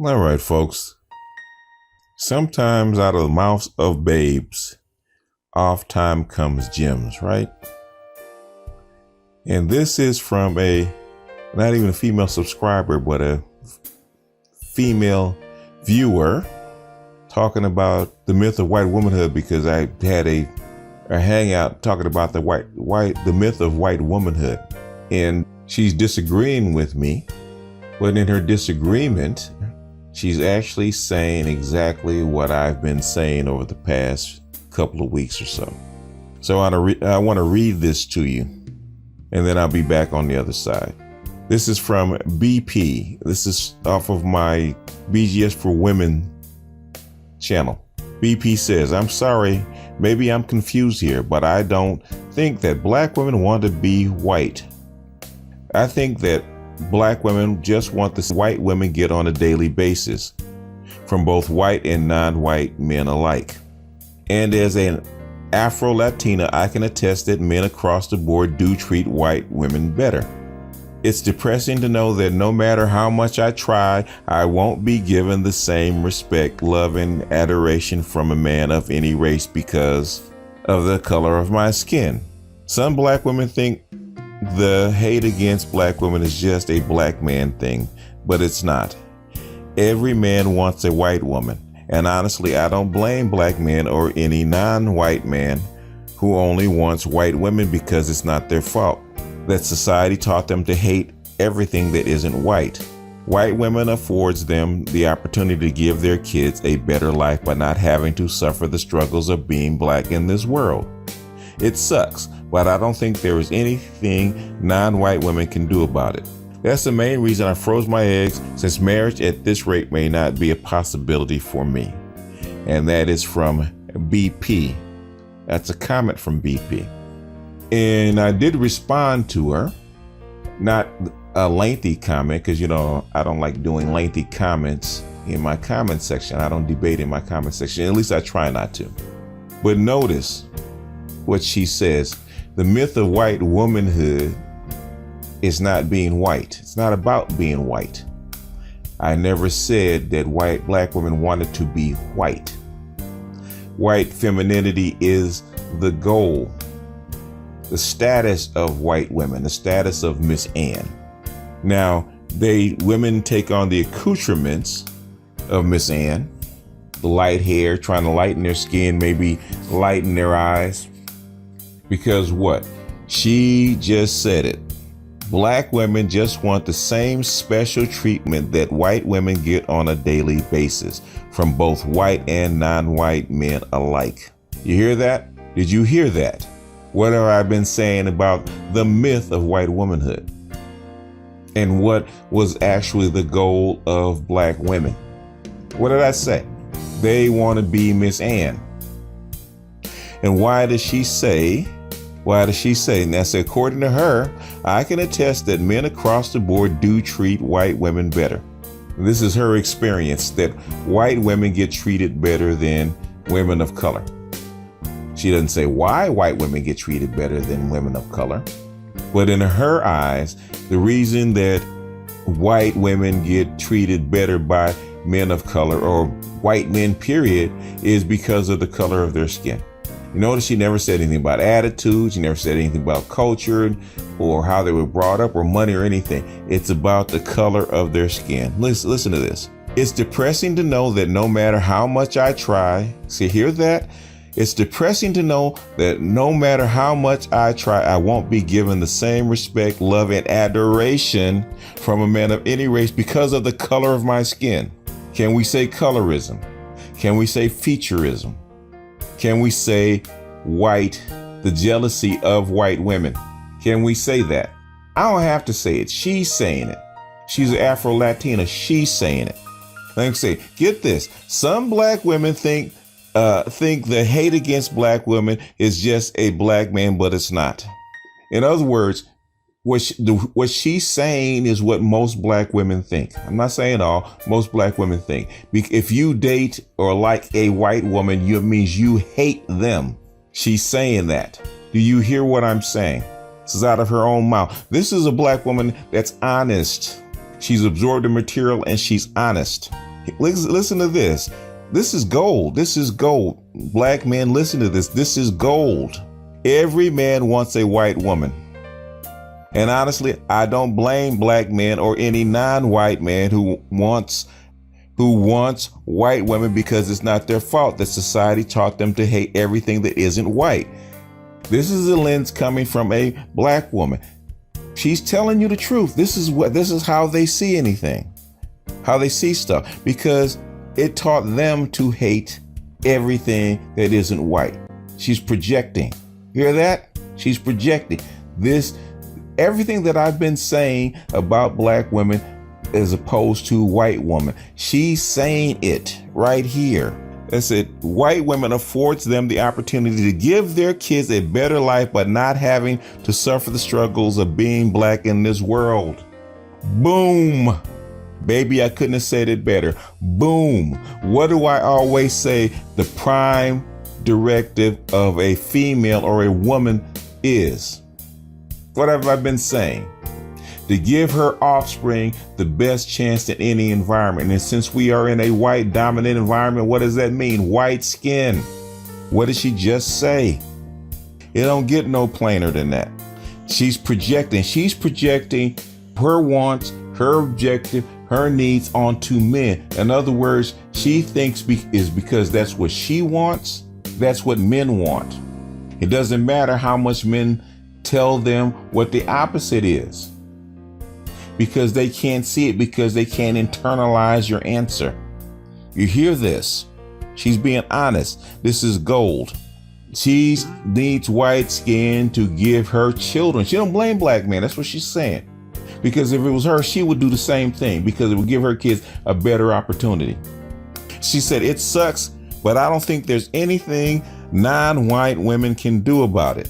All right, folks. Sometimes out of the mouths of babes, oft time comes gems, right? And this is from not even a female subscriber, but a female viewer talking about the myth of white womanhood, because I had a hangout talking about the myth of white womanhood. And she's disagreeing with me, but in her disagreement, she's actually saying exactly what I've been saying over the past couple of weeks or so. So I want to read this to you, and then I'll be back on the other side. This is from BP. This is off of my BGS for Women channel. BP says, "I'm sorry, maybe I'm confused here, but I don't think that black women want to be white. I think that black women just want the white women get on a daily basis from both white and non-white men alike. And as an Afro-Latina, I can attest that men across the board do treat white women better. It's depressing to know that no matter how much I try, I won't be given the same respect, love, and adoration from a man of any race because of the color of my skin. Some black women think the hate against black women is just a black man thing, but it's not. Every man wants a white woman, and honestly, I don't blame black men or any non-white man who only wants white women, because it's not their fault that society taught them to hate everything that isn't white. White women affords them the opportunity to give their kids a better life by not having to suffer the struggles of being black in this world. It sucks, but I don't think there is anything non-white women can do about it. That's the main reason I froze my eggs, since marriage at this rate may not be a possibility for me." And that is from BP. That's a comment from BP. And I did respond to her, not a lengthy comment, because, I don't like doing lengthy comments in my comment section. I don't debate in my comment section. At least I try not to. But notice what she says. The myth of white womanhood is not being white. It's not about being white. I never said that black women wanted to be white. White femininity is the goal, the status of white women, the status of Miss Ann. Now, women take on the accoutrements of Miss Ann, the light hair, trying to lighten their skin, maybe lighten their eyes. Because what? She just said it. Black women just want the same special treatment that white women get on a daily basis from both white and non-white men alike. You hear that? Did you hear that? What have I been saying about the myth of white womanhood? And what was actually the goal of black women? What did I say? They want to be Miss Ann. And why does she say? And that's according to her, I can attest that men across the board do treat white women better. This is her experience, that white women get treated better than women of color. She doesn't say why white women get treated better than women of color, but in her eyes, the reason that white women get treated better by men of color, or white men period, is because of the color of their skin. You notice she never said anything about attitude. She never said anything about culture or how they were brought up or money or anything. It's about the color of their skin. Listen to this. It's depressing to know that no matter how much I try, see, hear that? It's depressing to know that no matter how much I try, I won't be given the same respect, love, and adoration from a man of any race because of the color of my skin. Can we say colorism? Can we say featureism? Can we say white, the jealousy of white women? Can we say that? I don't have to say it. She's saying it. She's an Afro-Latina. She's saying it. Let me say, get this. Some black women think the hate against black women is just a black man, but it's not. In other words, what she's saying is what most black women think. I'm not saying all. Most black women think. If you date or like a white woman, it means you hate them. She's saying that. Do you hear what I'm saying? This is out of her own mouth. This is a black woman that's honest. She's absorbed the material and she's honest. Listen to this. This is gold. This is gold. Black men, listen to this. This is gold. Every man wants a white woman. And honestly, I don't blame black men or any non-white man who wants white women, because it's not their fault that society taught them to hate everything that isn't white. This is a lens coming from a black woman. She's telling you the truth. This is how they see anything, how they see stuff, because it taught them to hate everything that isn't white. She's projecting. Hear that? She's projecting this. Everything that I've been saying about black women as opposed to white women, she's saying it right here. It said white women affords them the opportunity to give their kids a better life, but not having to suffer the struggles of being black in this world. Boom. Baby, I couldn't have said it better. Boom. What do I always say the prime directive of a female or a woman is? What have I been saying? To give her offspring the best chance in any environment. And since we are in a white dominant environment, what does that mean? White skin. What did she just say? It don't get no plainer than that. She's projecting her wants, her objective, her needs onto men. In other words, she thinks is because that's what she wants, that's what men want. It doesn't matter how much men tell them what the opposite is, because they can't see it, because they can't internalize your answer. You hear this? She's being honest. This is gold. She needs white skin to give her children. She don't blame black men. That's what she's saying. Because if it was her, she would do the same thing, because it would give her kids a better opportunity. She said, it sucks, but I don't think there's anything non-white women can do about it.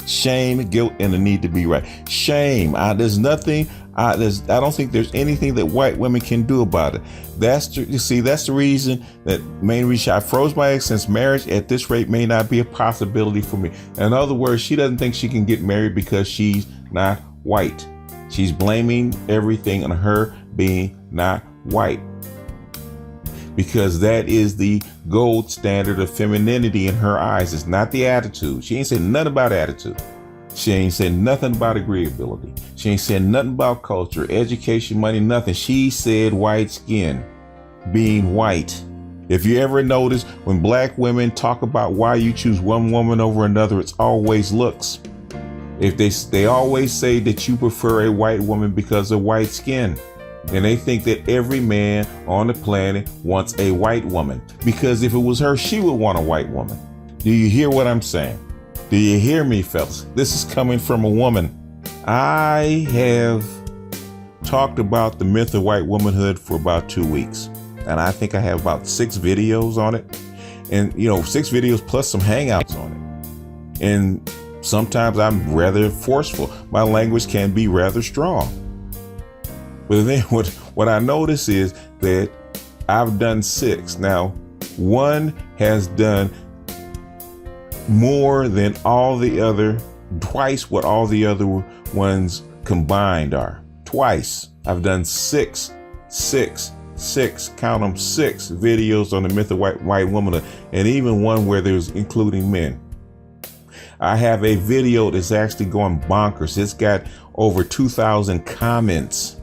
Shame, guilt, and the need to be right. Shame. There's nothing. I don't think there's anything that white women can do about it. That's the reason, main reason I froze my eggs, since marriage at this rate may not be a possibility for me. In other words, she doesn't think she can get married because she's not white. She's blaming everything on her being not white, because that is the gold standard of femininity in her eyes. It's not the attitude. She ain't said nothing about attitude. She ain't said nothing about agreeability. She ain't said nothing about culture, education, money, nothing. She said white skin, being white. If you ever notice, when black women talk about why you choose one woman over another, it's always looks. If they always say that you prefer a white woman because of white skin. And they think that every man on the planet wants a white woman, because if it was her, she would want a white woman. Do you hear what I'm saying? Do you hear me, fellas? This is coming from a woman. I have talked about the myth of white womanhood for about 2 weeks. And I think I have about 6 videos on it. And, 6 videos plus some hangouts on it. And sometimes I'm rather forceful. My language can be rather strong. But then what I notice is that I've done 6. Now, one has done more than all the other, twice what all the other ones combined are. Twice. I've done 6, count them, 6 videos on the myth of white womanhood, and even one where there's including men. I have a video that's actually going bonkers. It's got over 2,000 comments.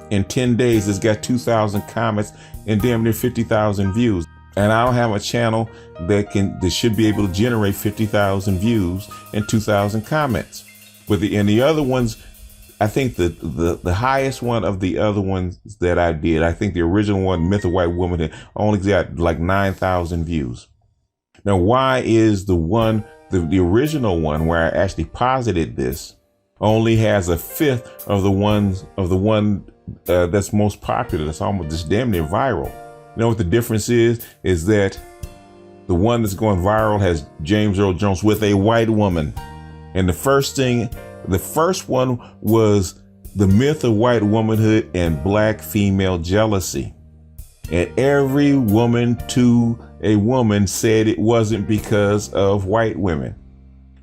In 10 days, it's got 2,000 comments and damn near 50,000 views. And I don't have a channel that should be able to generate 50,000 views and 2,000 comments. But the other ones, I think the highest one of the other ones that I did, I think the original one, Myth of White Womanhood, only got like 9,000 views. Now, why is the original one where I actually posited this only has 1/5 of the one that's most popular? That's almost just damn near viral. You know what the difference is? Is that the one that's going viral has James Earl Jones with a white woman. And the first one was the myth of white womanhood and black female jealousy. And every woman to a woman said it wasn't because of white women,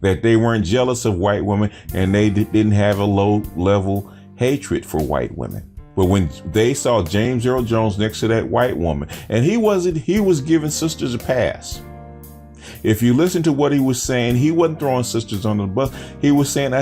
that they weren't jealous of white women and they didn't have a low level hatred for white women. But when they saw James Earl Jones next to that white woman, and he was giving sisters a pass. If you listen to what he was saying, he wasn't throwing sisters under the bus. He was saying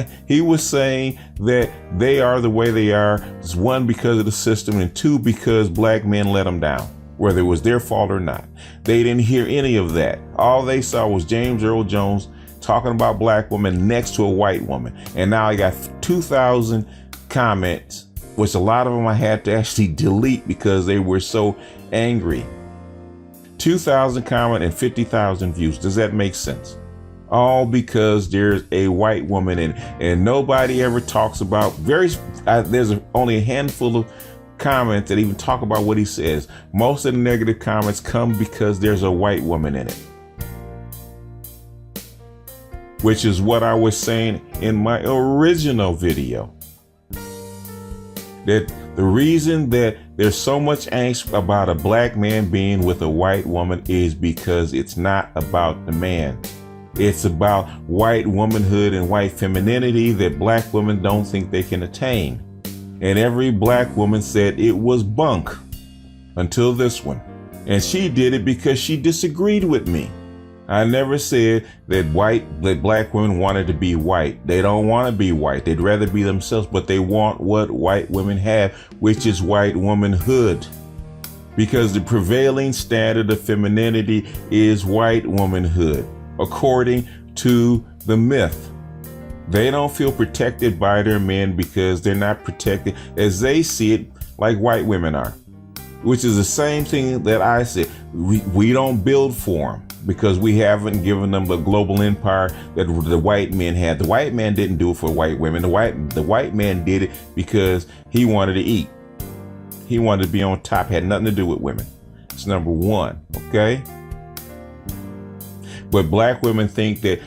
that they are the way they are. One, because of the system, and two, because black men let them down, whether it was their fault or not. They didn't hear any of that. All they saw was James Earl Jones talking about black women next to a white woman. And now I got 2,000 comments, which a lot of them I had to actually delete because they were so angry. 2,000 comments and 50,000 views. Does that make sense? All because there's a white woman and nobody ever talks about there's only a handful of comments that even talk about what he says. Most of the negative comments come because there's a white woman in it. Which is what I was saying in my original video. That the reason that there's so much angst about a black man being with a white woman is because it's not about the man. It's about white womanhood and white femininity that black women don't think they can attain. And every black woman said it was bunk until this one. And she did it because she disagreed with me. I never said that black women wanted to be white. They don't want to be white. They'd rather be themselves, but they want what white women have, which is white womanhood. Because the prevailing standard of femininity is white womanhood, according to the myth. They don't feel protected by their men because they're not protected as they see it like white women are, which is the same thing that I said. We don't build for them because we haven't given them the global empire that the white men had. The white man didn't do it for white women. The white man did it because he wanted to eat. He wanted to be on top, had nothing to do with women. It's number one, okay? But black women think that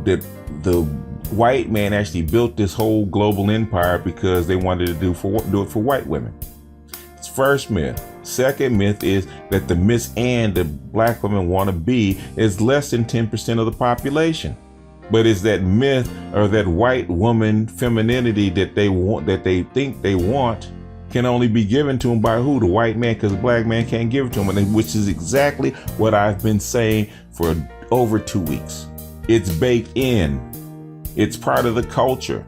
the white man actually built this whole global empire because they wanted to do it for white women. It's first myth. Second myth is that the Miss Ann that black women want to be is less than 10% of the population. But it's that myth or that white woman femininity that they want, that they think they want, can only be given to them by who? The white man, because the black man can't give it to them, which is exactly what I've been saying for over 2 weeks. It's baked in. It's part of the culture.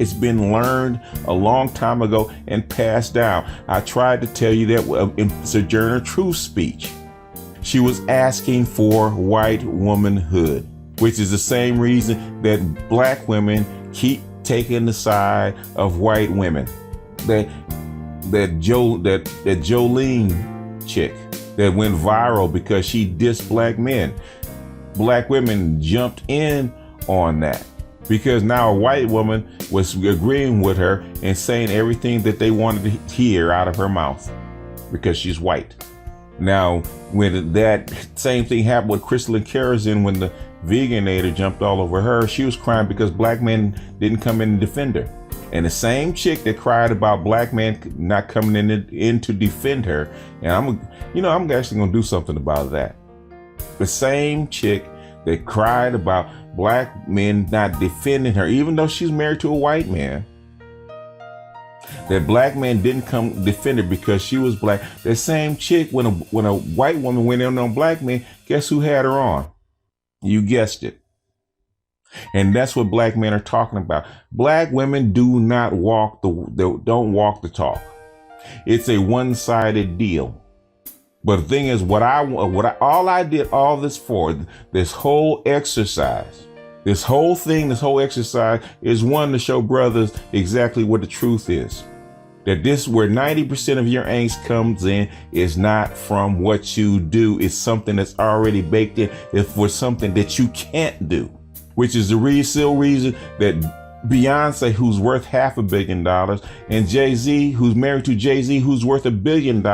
It's been learned a long time ago and passed down. I tried to tell you that in Sojourner Truth's speech. She was asking for white womanhood, which is the same reason that black women keep taking the side of white women. That Jolene chick that went viral because she dissed black men. Black women jumped in on that. Because now a white woman was agreeing with her and saying everything that they wanted to hear out of her mouth because she's white. Now, when that same thing happened with Crystal and Karazin, when the veganator jumped all over her, she was crying because black men didn't come in and defend her. And the same chick that cried about black men not coming in to defend her, and I'm actually going to do something about that. The same chick that cried about black men not defending her, even though she's married to a white man, that black man didn't come defend her because she was black. The same chick, when a white woman went in on black men, guess who had her on? You guessed it. And that's what black men are talking about. Black women don't walk the talk. It's a one-sided deal. But the thing is, all I did all this for, this whole exercise, this whole exercise is one, to show brothers exactly what the truth is. That this, where 90% of your angst comes in, is not from what you do. It's something that's already baked in. It's for something that you can't do, which is the real reason that Beyonce, who's worth $500 million, and Jay-Z, who's married to Jay-Z, who's worth $1 billion,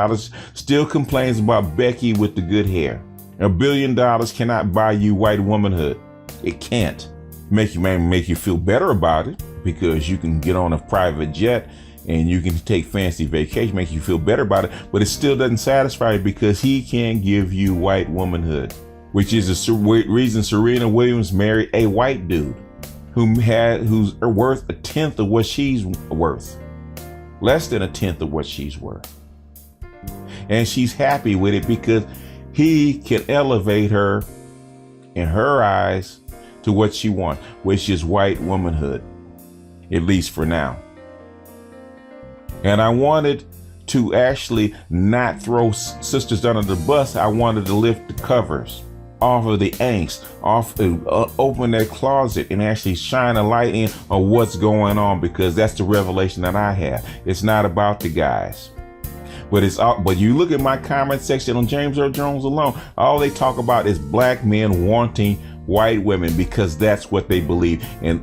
still complains about Becky with the good hair. $1 billion cannot buy you white womanhood. It can't. Make you feel better about it because you can get on a private jet and you can take fancy vacation, make you feel better about it, but it still doesn't satisfy you because he can't give you white womanhood, which is the reason Serena Williams married a white dude who's worth 1/10 of what she's worth. less than a tenth of what she's worth. And she's happy with it because he can elevate her in her eyes to what she wants, which is white womanhood, at least for now. And I wanted to actually not throw sisters under the bus. I wanted to lift the covers off of the angst, open that closet and actually shine a light in on what's going on, because that's the revelation that I have. It's not about the guys, but you look at my comment section on James Earl Jones alone, all they talk about is black men wanting white women because that's what they believe. And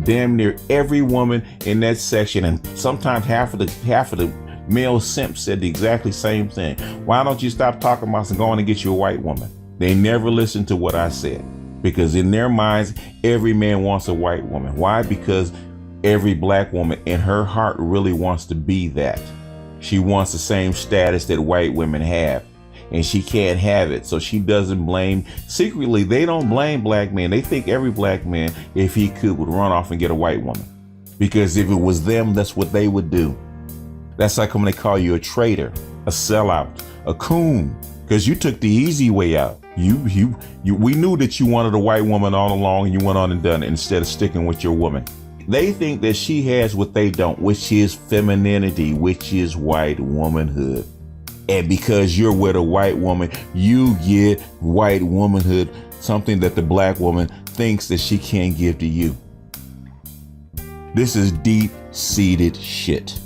damn near every woman in that section, and sometimes half of the male simps said the exactly same thing. Why don't you stop talking about and go on and get you a white woman? They never listened to what I said, because in their minds, every man wants a white woman. Why? Because every black woman in her heart really wants to be that. She wants the same status that white women have, and she can't have it. So she doesn't blame. Secretly, they don't blame black men. They think every black man, if he could, would run off and get a white woman, because if it was them, that's what they would do. That's like when they call you a traitor, a sellout, a coon, because you took the easy way out. We knew that you wanted a white woman all along, and you went on and done it instead of sticking with your woman. They think that she has what they don't, which is femininity, which is white womanhood. And because you're with a white woman, you get white womanhood, something that the black woman thinks that she can't give to you. This is deep-seated shit.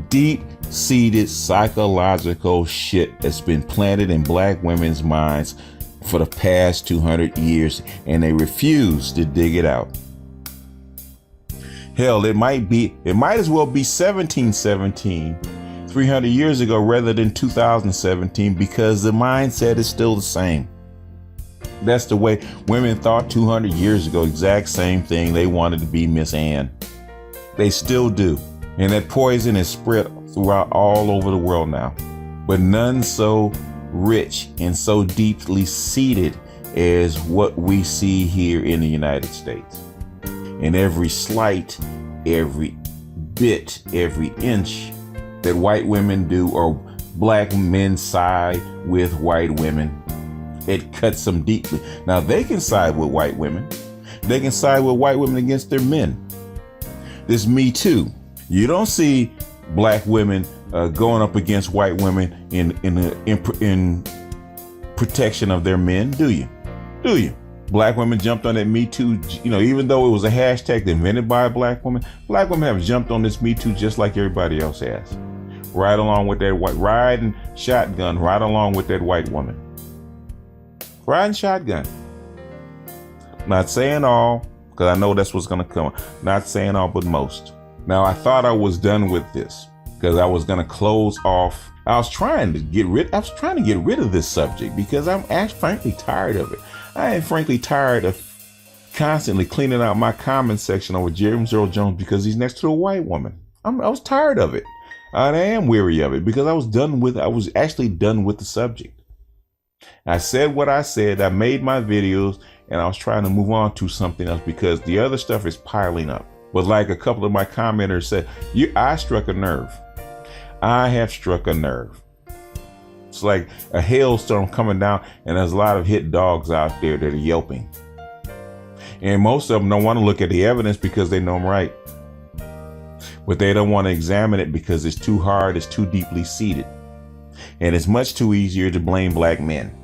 Deep-seated psychological shit that's been planted in black women's minds for the past 200 years, and they refuse to dig it out. Hell, it might as well be 1717, 300 years ago, rather than 2017, because the mindset is still the same. That's the way women thought 200 years ago, exact same thing. They wanted to be Miss Anne. They still do. And that poison is spread throughout all over the world now, but none so rich and so deeply seated as what we see here in the United States. And every slight, every bit, every inch that white women do, or black men side with white women, it cuts them deeply. Now they can side with white women. They can side with white women against their men. This Me Too. You don't see black women going up against white women in protection of their men, do you? Do you? Black women jumped on that Me Too, even though it was a hashtag invented by a black woman have jumped on this Me Too just like everybody else has. Right along with that riding shotgun, right along with that white woman. Riding shotgun. Not saying all, because I know that's what's going to come. Not saying all, but most. Now, I thought I was done with this because I was going to close off. I was trying to get rid of this subject because I'm frankly tired of it. I am frankly tired of constantly cleaning out my comment section over James Earl Jones because he's next to a white woman. I was tired of it. I am weary of it because I was actually done with the subject. I said what I said. I made my videos and I was trying to move on to something else because the other stuff is piling up. But like a couple of my commenters said, I struck a nerve. I have struck a nerve. It's like a hailstorm coming down and there's a lot of hit dogs out there that are yelping. And most of them don't want to look at the evidence because they know I'm right. But they don't want to examine it because it's too hard, it's too deeply seated. And it's much too easier to blame black men.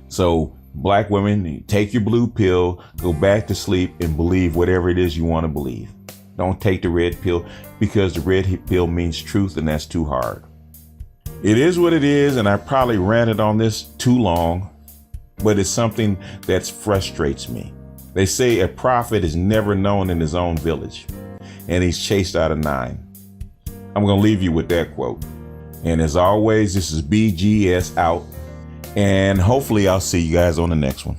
So black women, take your blue pill, go back to sleep and believe whatever it is you want to believe. Don't take the red pill because the red pill means truth and that's too hard. It is what it is, and I probably ranted on this too long, but it's something that frustrates me. They say a prophet is never known in his own village, and he's chased out of 9. I'm going to leave you with that quote. And as always, this is BGS out, and hopefully I'll see you guys on the next one.